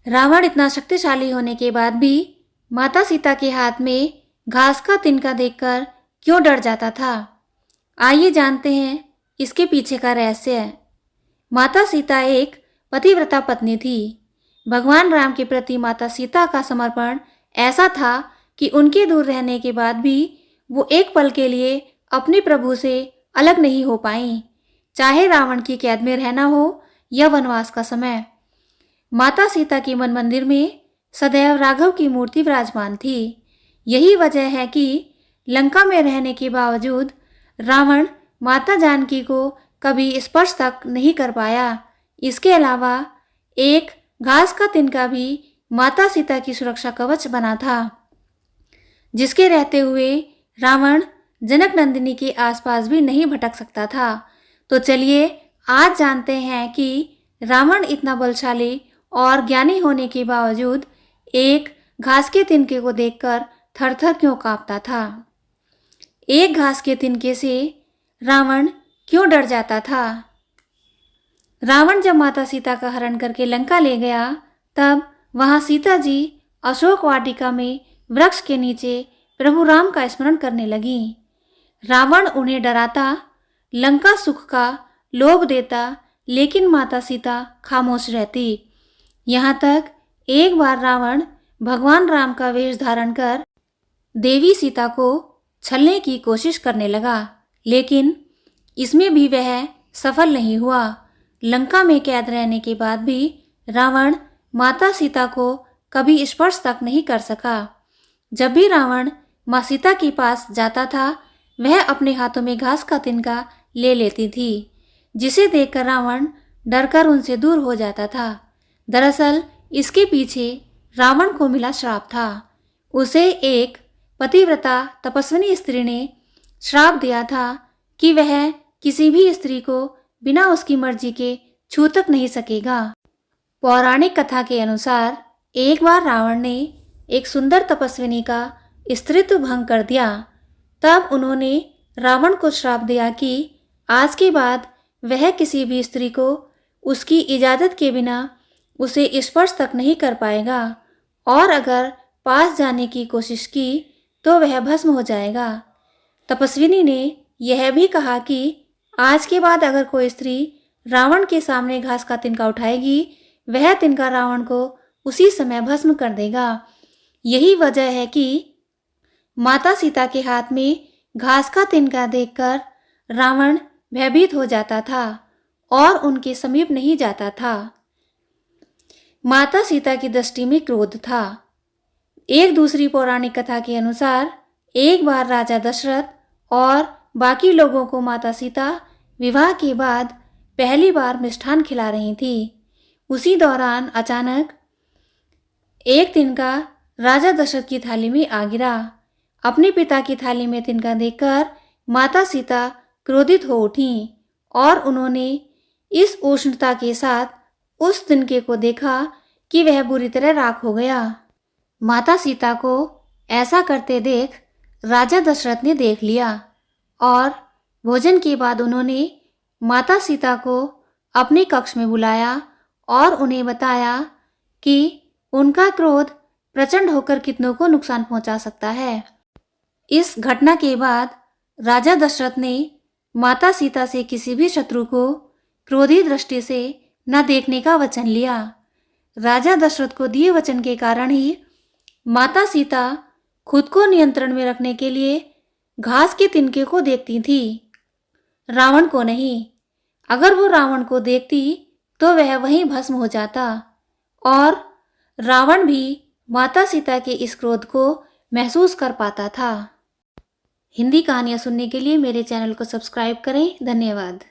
रावण इतना शक्तिशाली होने के बाद भी माता सीता के हाथ में घास का तिनका देखकर क्यों डर जाता था? आइए जानते हैं इसके पीछे का रहस्य। माता सीता एक पतिव्रता पत्नी थी। भगवान राम के प्रति माता सीता का समर्पण ऐसा था कि उनके दूर रहने के बाद भी वो एक पल के लिए अपने प्रभु से अलग नहीं हो पाई, चाहे रावण की कैद में रहना हो या वनवास का समय। माता सीता के मन मंदिर में सदैव राघव की मूर्ति विराजमान थी। यही वजह है कि लंका में रहने के बावजूद रावण माता जानकी को कभी स्पर्श तक नहीं कर पाया। इसके अलावा एक घास का तिनका भी माता सीता की सुरक्षा कवच बना था, जिसके रहते हुए रावण जनक नंदिनी के आसपास भी नहीं भटक सकता था। तो चलिए आज जानते हैं कि रावण इतना बलशाली और ज्ञानी होने के बावजूद एक घास के तिनके को देखकर थर-थर क्यों कांपता था। एक घास के तिनके से रावण क्यों डर जाता था? रावण जब माता सीता का हरण करके लंका ले गया, तब वहां सीता जी अशोक वाटिका में वृक्ष के नीचे प्रभु राम का स्मरण करने लगी। रावण उन्हें डराता, लंका सुख का लोभ देता, लेकिन माता सीता खामोश रहती। यहाँ तक एक बार रावण भगवान राम का वेश धारण कर देवी सीता को छलने की कोशिश करने लगा, लेकिन इसमें भी वह सफल नहीं हुआ। लंका में कैद रहने के बाद भी रावण माता सीता को कभी स्पर्श तक नहीं कर सका। जब भी रावण माँ सीता के पास जाता था, वह अपने हाथों में घास का तिनका ले लेती थी, जिसे देखकर रावण डरकर उनसे दूर हो जाता था। दरअसल इसके पीछे रावण को मिला श्राप था। उसे एक पतिव्रता तपस्विनी स्त्री ने श्राप दिया था कि वह किसी भी स्त्री को बिना उसकी मर्जी के छू तक नहीं सकेगा। पौराणिक कथा के अनुसार एक बार रावण ने एक सुंदर तपस्विनी का स्त्रीत्व भंग कर दिया। तब उन्होंने रावण को श्राप दिया कि आज के बाद वह किसी भी स्त्री को उसकी इजाज़त के बिना उसे स्पर्श तक नहीं कर पाएगा, और अगर पास जाने की कोशिश की तो वह भस्म हो जाएगा। तपस्विनी ने यह भी कहा कि आज के बाद अगर कोई स्त्री रावण के सामने घास का तिनका उठाएगी, वह तिनका रावण को उसी समय भस्म कर देगा। यही वजह है कि माता सीता के हाथ में घास का तिनका देखकर रावण भयभीत हो जाता था और उनके समीप नहीं जाता था। माता सीता की दृष्टि में क्रोध था। एक दूसरी पौराणिक कथा के अनुसार एक बार राजा दशरथ और बाकी लोगों को माता सीता विवाह के बाद पहली बार मिष्ठान खिला रही थी। उसी दौरान अचानक एक तिनका राजा दशरथ की थाली में आ गिरा। अपने पिता की थाली में तिनका देखकर माता सीता क्रोधित हो उठीं और उन्होंने इस उष्णता के साथ उस तिनके को देखा कि वह बुरी तरह राख हो गया। माता सीता को ऐसा करते देख राजा दशरथ ने देख लिया और भोजन के बाद उन्होंने माता सीता को अपने कक्ष में बुलाया और उन्हें बताया कि उनका क्रोध प्रचंड होकर कितनों को नुकसान पहुंचा सकता है। इस घटना के बाद राजा दशरथ ने माता सीता से किसी भी शत्रु को क्रोधी दृष्टि से न देखने का वचन लिया। राजा दशरथ को दिए वचन के कारण ही माता सीता खुद को नियंत्रण में रखने के लिए घास के तिनके को देखती थी, रावण को नहीं। अगर वो रावण को देखती तो वह वहीं भस्म हो जाता और रावण भी माता सीता के इस क्रोध को महसूस कर पाता था। हिंदी कहानियाँ सुनने के लिए मेरे चैनल को सब्सक्राइब करें। धन्यवाद।